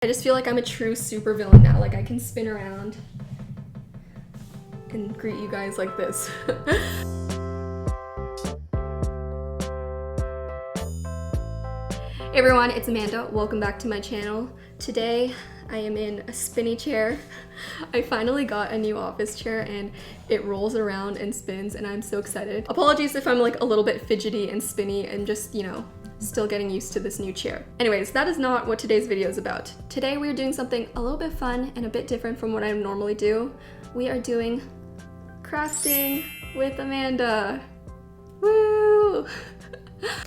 I just feel like I'm a true supervillain now. Like I can spin around and greet you guys like this. Hey everyone, it's Amanda. Welcome back to my channel. Today I am in a spinny chair. I finally got a new office chair and it rolls around and spins and I'm so excited. Apologies if I'm like a little bit fidgety and spinny and just, you know, still getting used to this new chair. Anyways, that is not what today's video is about. Today we are doing something a little bit fun and a bit different from what I normally do. We are doing crafting with Amanda. Woo!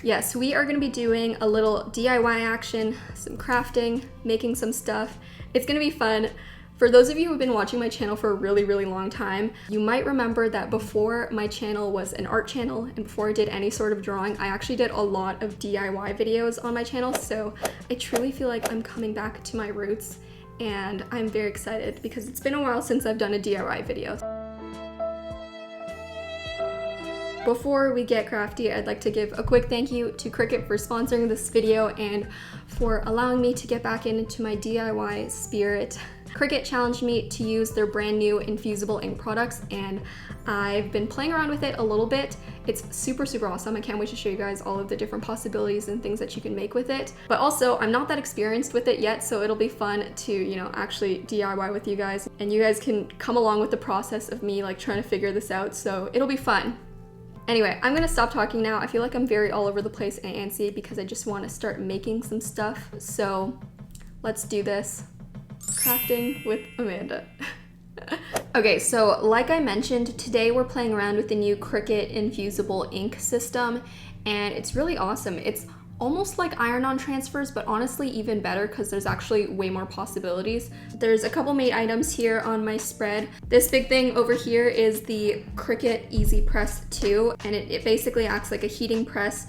Yes, we are gonna be doing a little DIY action, some crafting, making some stuff. It's gonna be fun. For those of you who have been watching my channel for a really, really long time, you might remember that before my channel was an art channel and before I did any sort of drawing, I actually did a lot of DIY videos on my channel, so I truly feel like I'm coming back to my roots and I'm very excited because it's been a while since I've done a DIY video. Before we get crafty, I'd like to give a quick thank you to Cricut for sponsoring this video and for allowing me to get back into my DIY spirit. Cricut challenged me to use their brand new Infusible Ink products and I've been playing around with it a little bit. It's super, super awesome. I can't wait to show you guys all of the different possibilities and things that you can make with it. But also, I'm not that experienced with it yet, so it'll be fun to, you know, actually DIY with you guys. And you guys can come along with the process of me like trying to figure this out, so it'll be fun. Anyway, I'm gonna stop talking now. I feel like I'm very all over the place and antsy because I just want to start making some stuff. So let's do this. Crafting with Amanda. Okay, so like I mentioned, today we're playing around with the new Cricut Infusible Ink system, and it's really awesome. It's almost like iron-on transfers, but honestly even better because there's actually way more possibilities. There's a couple main items here on my spread. This big thing over here is the Cricut EZ Press 2, and it basically acts like a heating press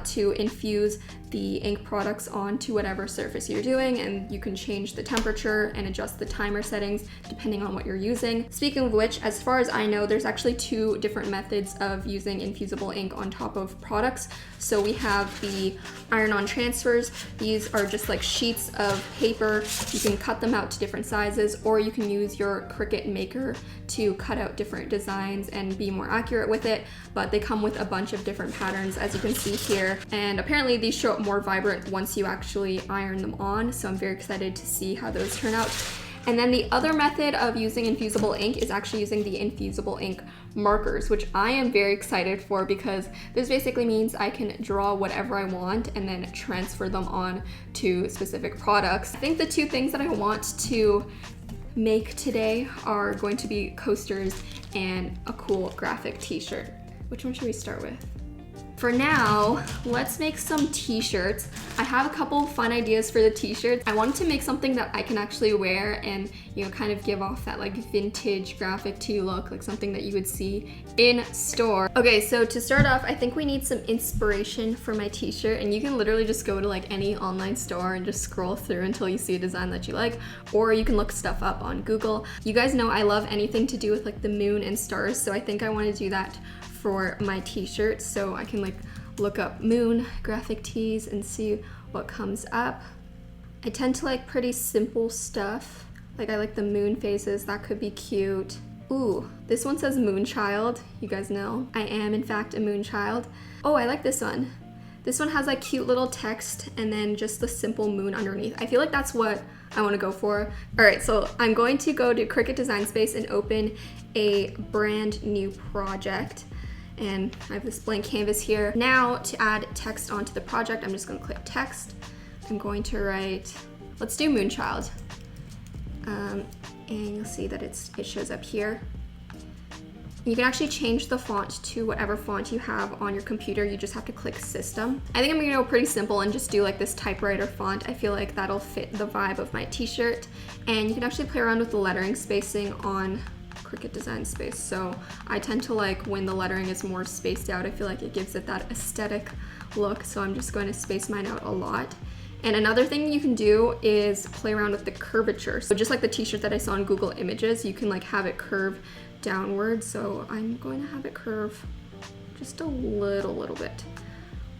to infuse the ink products onto whatever surface you're doing, and you can change the temperature and adjust the timer settings depending on what you're using. Speaking of which, as far as I know, there's actually two different methods of using infusible ink on top of products. So we have the iron-on transfers. These are just like sheets of paper. You can cut them out to different sizes, or you can use your Cricut Maker to cut out different designs and be more accurate with it, but they come with a bunch of different patterns as you can see here, and apparently these show up more vibrant once you actually iron them on, so I'm very excited to see how those turn out. And then the other method of using infusible ink is actually using the infusible ink markers, which I am very excited for because this basically means I can draw whatever I want and then transfer them on to specific products. I think the two things that I want to make today are going to be coasters and a cool graphic t-shirt. Which one should we start with? For now, let's make some t-shirts. I have a couple fun ideas for the t-shirts. I wanted to make something that I can actually wear and, you know, kind of give off that like vintage graphic tee look, like something that you would see in store. Okay, so to start off, I think we need some inspiration for my t-shirt, and you can literally just go to like any online store and just scroll through until you see a design that you like, or you can look stuff up on Google. You guys know I love anything to do with like the moon and stars, so I think I want to do that for my t-shirt, so I can like look up moon graphic tees and see what comes up. I tend to like pretty simple stuff. Like I like the moon faces, that could be cute. Ooh, this one says Moonchild. You guys know I am in fact a Moonchild. Oh, I like this one. This one has like cute little text and then just the simple moon underneath. I feel like that's what I want to go for. All right, so I'm going to go to Cricut Design Space and open a brand new project. And I have this blank canvas here. Now to add text onto the project, I'm just gonna click text. I'm going to write, let's do Moonchild. And you'll see that it shows up here. You can actually change the font to whatever font you have on your computer. You just have to click system. I think I'm gonna go pretty simple and just do like this typewriter font. I feel like that'll fit the vibe of my t-shirt. And you can actually play around with the lettering spacing on Cricut Design Space. So I tend to like when the lettering is more spaced out. I feel like it gives it that aesthetic look. So I'm just going to space mine out a lot. And another thing you can do is play around with the curvature. So just like the t-shirt that I saw in Google Images, you can like have it curve downward. So I'm going to have it curve just a little bit.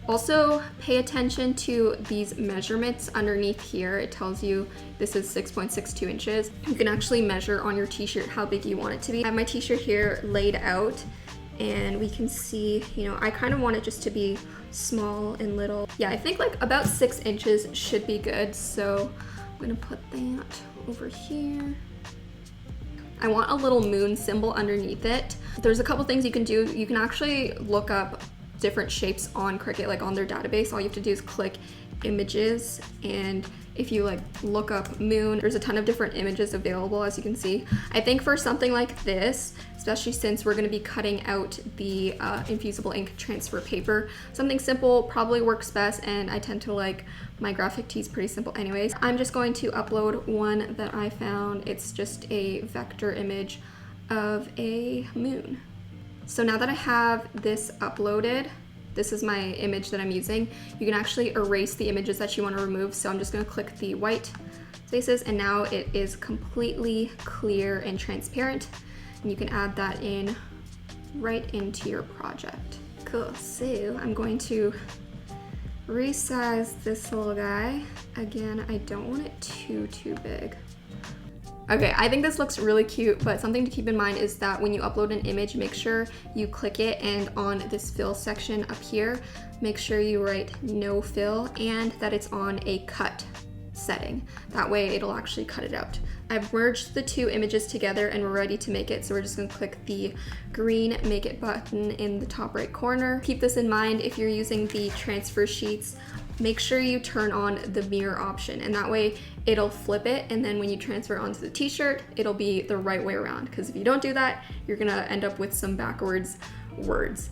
Also, pay attention to these measurements underneath here. It tells you this is 6.62 inches. You can actually measure on your t-shirt how big you want it to be. I have my t-shirt here laid out and we can see, you know, I kind of want it just to be small and little. Yeah, I think like about 6 inches should be good. So I'm gonna put that over here. I want a little moon symbol underneath it. There's a couple things you can do. You can actually look up different shapes on Cricut, like on their database. All you have to do is click images, and if you like look up moon, there's a ton of different images available, as you can see. I think for something like this, especially since we're going to be cutting out the infusible ink transfer paper, something simple probably works best, and I tend to like my graphic tees pretty simple anyways. I'm just going to upload one that I found. It's just a vector image of a moon. So now that I have this uploaded, this is my image that I'm using. You can actually erase the images that you want to remove. So I'm just going to click the white spaces, and now it is completely clear and transparent. And you can add that in right into your project. Cool, so I'm going to resize this little guy. Again, I don't want it too big. Okay, I think this looks really cute, but something to keep in mind is that when you upload an image, make sure you click it, and on this fill section up here, make sure you write no fill and that it's on a cut setting. That way it'll actually cut it out. I've merged the two images together and we're ready to make it. So we're just gonna click the green make it button in the top right corner. Keep this in mind if you're using the transfer sheets. Make sure you turn on the mirror option, and that way it'll flip it, and then when you transfer onto the t-shirt, it'll be the right way around, because if you don't do that, you're gonna end up with some backwards words.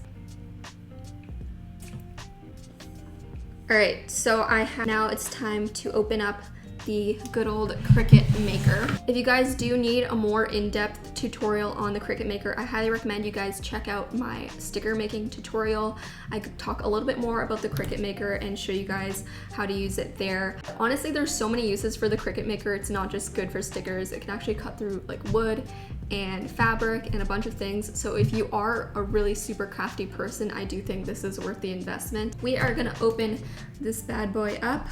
All right, so now it's time to open up the good old Cricut Maker. If you guys do need a more in-depth tutorial on the Cricut Maker, I highly recommend you guys check out my sticker making tutorial. I could talk a little bit more about the Cricut Maker and show you guys how to use it there. Honestly, there's so many uses for the Cricut Maker. It's not just good for stickers. It can actually cut through like wood and fabric and a bunch of things. So if you are a really super crafty person, I do think this is worth the investment. We are gonna open this bad boy up.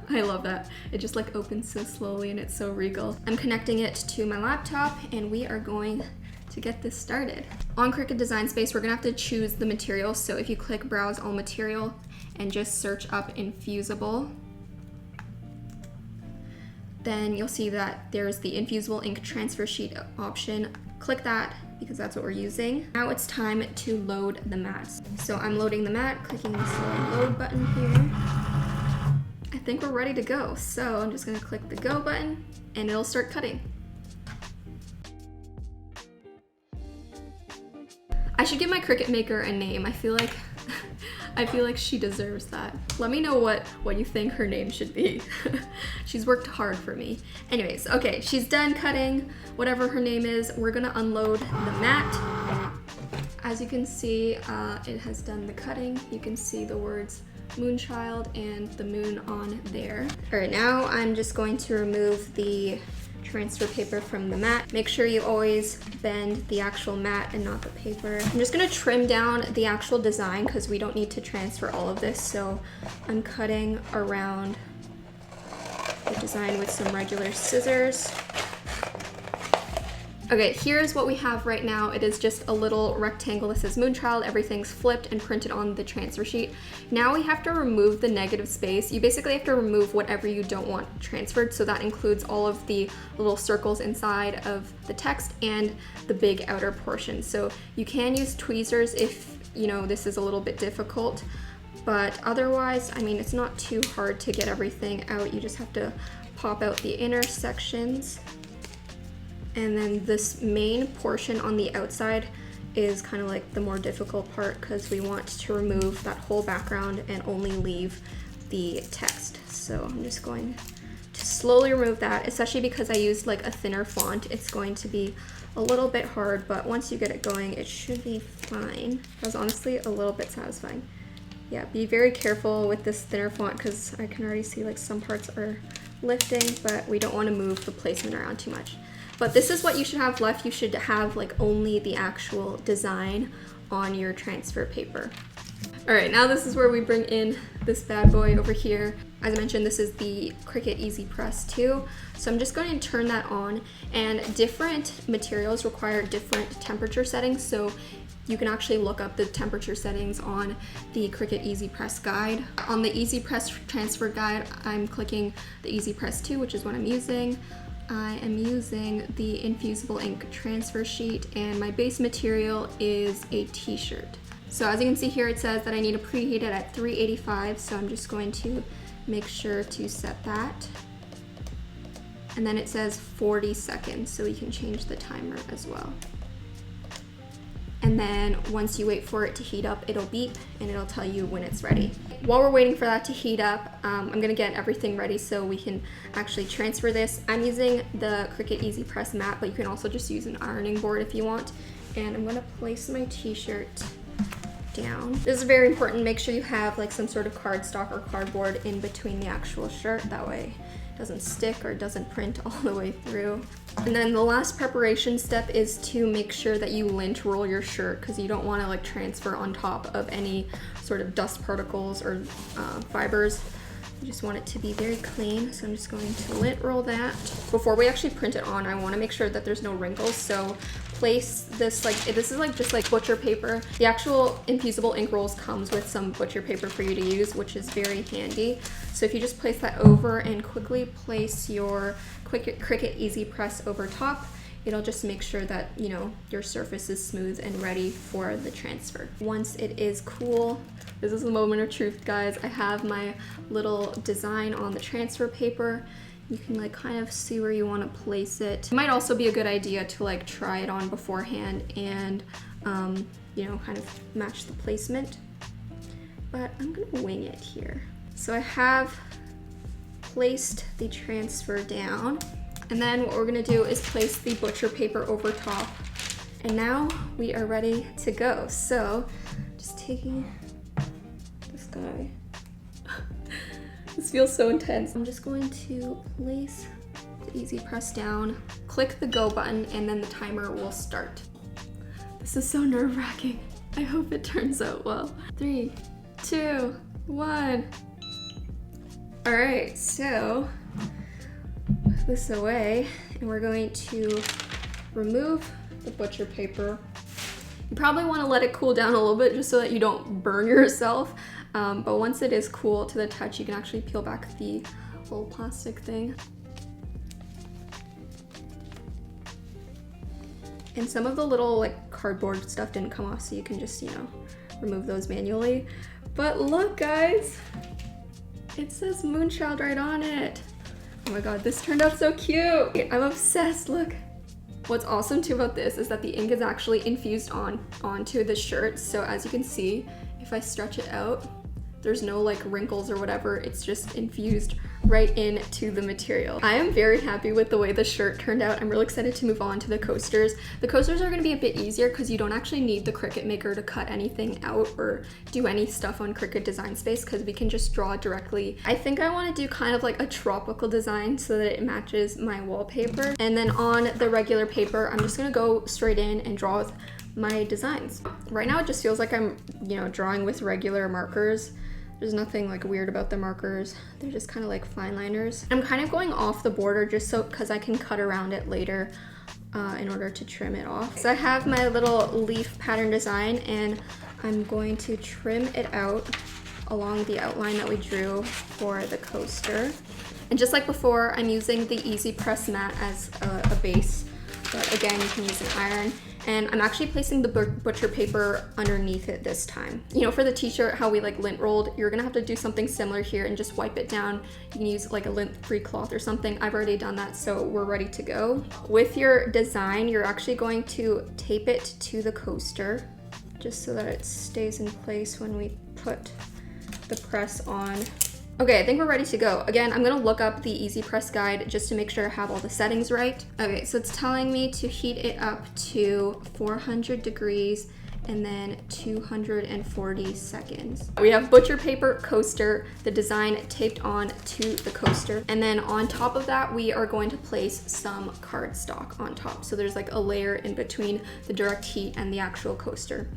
I love that. It just like opens so slowly and it's so regal. I'm connecting it to my laptop and we are going to get this started. On Cricut Design Space, we're gonna have to choose the material. So if you click Browse All Material and just search up Infusible, then you'll see that there's the Infusible Ink Transfer Sheet option. Click that because that's what we're using. Now it's time to load the mat. So I'm loading the mat, clicking this little load button here. I think we're ready to go. So I'm just gonna click the go button and it'll start cutting. I should give my Cricut Maker a name. I feel like she deserves that. Let me know what you think her name should be. She's worked hard for me. Anyways, okay, she's done cutting, whatever her name is. We're gonna unload the mat. As you can see, it has done the cutting. You can see the words Moonchild and the moon on there. All right, now I'm just going to remove the transfer paper from the mat. Make sure you always bend the actual mat and not the paper. I'm just gonna trim down the actual design because we don't need to transfer all of this. So I'm cutting around the design with some regular scissors. Okay, here's what we have right now. It is just a little rectangle that says Moonchild. Everything's flipped and printed on the transfer sheet. Now we have to remove the negative space. You basically have to remove whatever you don't want transferred. So that includes all of the little circles inside of the text and the big outer portion. So you can use tweezers if you know this is a little bit difficult, but otherwise, I mean, it's not too hard to get everything out. You just have to pop out the inner sections. And then this main portion on the outside is kind of like the more difficult part because we want to remove that whole background and only leave the text. So I'm just going to slowly remove that, especially because I used like a thinner font. It's going to be a little bit hard, but once you get it going, it should be fine. That was honestly a little bit satisfying. Yeah, be very careful with this thinner font because I can already see like some parts are lifting, but we don't want to move the placement around too much. But this is what you should have left. You should have like only the actual design on your transfer paper. All right, now this is where we bring in this bad boy over here. As I mentioned, this is the Cricut EZ Press 2. So I'm just going to turn that on, and different materials require different temperature settings. So you can actually look up the temperature settings on the Cricut EZ Press guide. On the EZ Press transfer guide, I'm clicking the EZ Press 2, which is what I'm using. I am using the Infusible Ink transfer sheet, and my base material is a t-shirt. So as you can see here, it says that I need to preheat it at 385, so I'm just going to make sure to set that. And then it says 40 seconds, so we can change the timer as well. And then once you wait for it to heat up, it'll beep and it'll tell you when it's ready. While we're waiting for that to heat up, I'm gonna get everything ready so we can actually transfer this. I'm using the Cricut EZ Press mat, but you can also just use an ironing board if you want. And I'm gonna place my t-shirt down. This is very important. Make sure you have like some sort of cardstock or cardboard in between the actual shirt. That way it doesn't stick or doesn't print all the way through. And then the last preparation step is to make sure that you lint roll your shirt, because you don't want to like transfer on top of any sort of dust particles or fibers. You just want it to be very clean. So I'm just going to lint roll that. Before we actually print it on, I want to make sure that there's no wrinkles. So place this, like, this is like just like butcher paper. The actual infusible ink rolls comes with some butcher paper for you to use, which is very handy. So if you just place that over and quickly place your Cricut EZ Press over top, it'll just make sure that, you know, your surface is smooth and ready for the transfer. Once it is cool, this is the moment of truth, guys. I have my little design on the transfer paper. You can like kind of see where you want to place it. It might also be a good idea to like try it on beforehand and, you know, kind of match the placement. But I'm gonna wing it here. So I have placed the transfer down. And then what we're gonna do is place the butcher paper over top. And now we are ready to go. So just taking this guy. This feels so intense. I'm just going to place the EZ Press down, click the go button, and then the timer will start. This is so nerve-wracking. I hope it turns out well. 3, 2, 1. All right, so put this away, and we're going to remove the butcher paper. You probably want to let it cool down a little bit just so that you don't burn yourself. But once it is cool to the touch, you can actually peel back the little plastic thing. And some of the little like cardboard stuff didn't come off, so you can just, you know, remove those manually. But look, guys, it says Moonchild right on it. Oh my god, this turned out so cute. I'm obsessed, look. What's awesome too about this is that the ink is actually infused onto the shirt. So as you can see, if I stretch it out, there's no like wrinkles or whatever. It's just infused right into the material. I am very happy with the way the shirt turned out. I'm really excited to move on to the coasters. The coasters are gonna be a bit easier because you don't actually need the Cricut Maker to cut anything out or do any stuff on Cricut Design Space, because we can just draw directly. I think I wanna do kind of like a tropical design so that it matches my wallpaper. And then on the regular paper, I'm just gonna go straight in and draw with my designs. Right now it just feels like I'm, you know, drawing with regular markers. There's nothing like weird about the markers. They're just kind of like fine liners. I'm kind of going off the border just so, because I can cut around it later in order to trim it off. So I have my little leaf pattern design, and I'm going to trim it out along the outline that we drew for the coaster. And just like before, I'm using the EZ Press mat as a base, but again, you can use an iron. And I'm actually placing the butcher paper underneath it this time. You know, for the t-shirt, how we like lint rolled, you're gonna have to do something similar here and just wipe it down. You can use like a lint-free cloth or something. I've already done that, so we're ready to go. With your design, you're actually going to tape it to the coaster just so that it stays in place when we put the press on. Okay, I think we're ready to go. Again, I'm gonna look up the EZ Press guide just to make sure I have all the settings right. Okay, so it's telling me to heat it up to 400 degrees and then 240 seconds. We have butcher paper coaster, the design taped on to the coaster. And then on top of that, we are going to place some cardstock on top. So there's like a layer in between the direct heat and the actual coaster.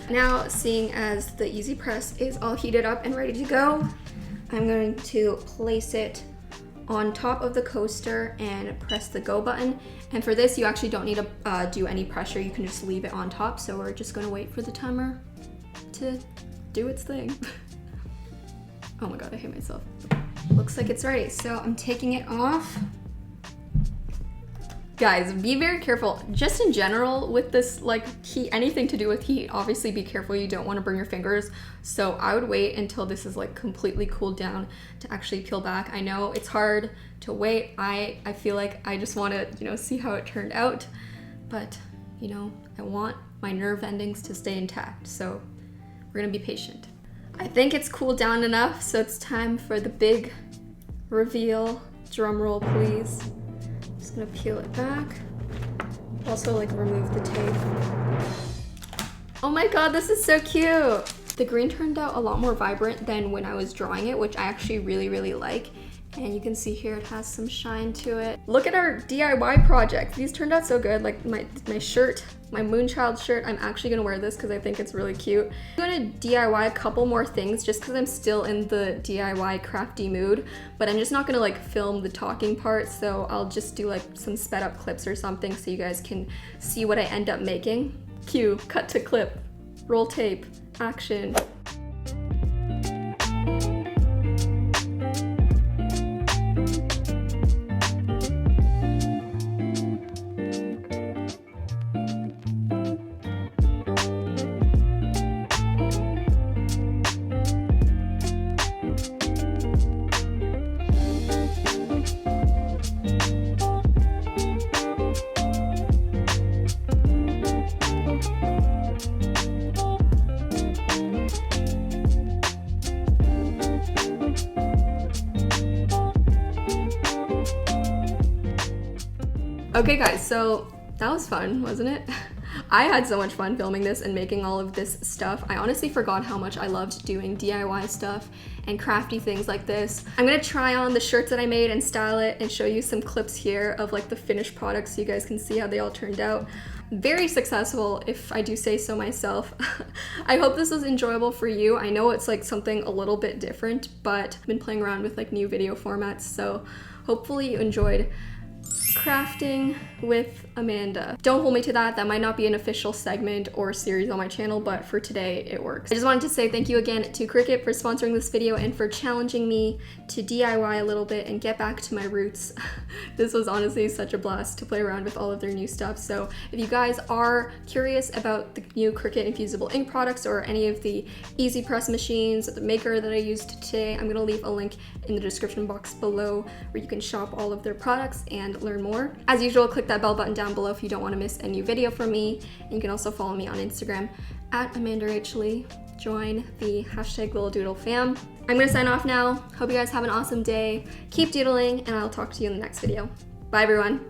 Now, seeing as the EZ Press is all heated up and ready to go, I'm going to place it on top of the coaster and press the go button. And for this, you actually don't need to do any pressure. You can just leave it on top. So we're just gonna wait for the timer to do its thing. Oh my God, I hate myself. Looks like it's ready. So I'm taking it off. Guys, be very careful. Just in general with this, like heat, anything to do with heat, obviously be careful. You don't want to burn your fingers. So I would wait until this is like completely cooled down to actually peel back. I know it's hard to wait. I feel like I just want to, you know, see how it turned out. But, you know, I want my nerve endings to stay intact. So we're gonna be patient. I think it's cooled down enough. So it's time for the big reveal. Drum roll, please. Just gonna peel it back. Also like remove the tape. Oh my God, this is so cute. The green turned out a lot more vibrant than when I was drawing it, which I actually really like. And you can see here it has some shine to it. Look at our DIY project. These turned out so good. Like my shirt, my Moonchild shirt, I'm actually gonna wear this because I think it's really cute. I'm gonna DIY a couple more things just because I'm still in the DIY crafty mood, but I'm just not gonna like film the talking part, so I'll just do like some sped up clips or something so you guys can see what I end up making. Cue, cut to clip, roll tape, action. Okay guys, so that was fun, wasn't it? I had so much fun filming this and making all of this stuff. I honestly forgot how much I loved doing DIY stuff and crafty things like this. I'm gonna try on the shirts that I made and style it and show you some clips here of like the finished products so you guys can see how they all turned out. Very successful, if I do say so myself. I hope this was enjoyable for you. I know it's like something a little bit different, but I've been playing around with like new video formats, so hopefully you enjoyed crafting with Amanda. Don't hold me to that. That might not be an official segment or series on my channel, but for today it works. I just wanted to say thank you again to Cricut for sponsoring this video and for challenging me to DIY a little bit and get back to my roots. This was honestly such a blast to play around with all of their new stuff. So if you guys are curious about the new Cricut Infusible Ink products or any of the EZ Press machines or the Maker that I used today, I'm gonna leave a link in the description box below where you can shop all of their products and learn more. As usual, click that bell button down below if you don't want to miss a new video from me. And you can also follow me on Instagram at AmandaRachLee. Join the #LittleDoodleFam. I'm gonna sign off now. Hope you guys have an awesome day. Keep doodling, and I'll talk to you in the next video. Bye everyone.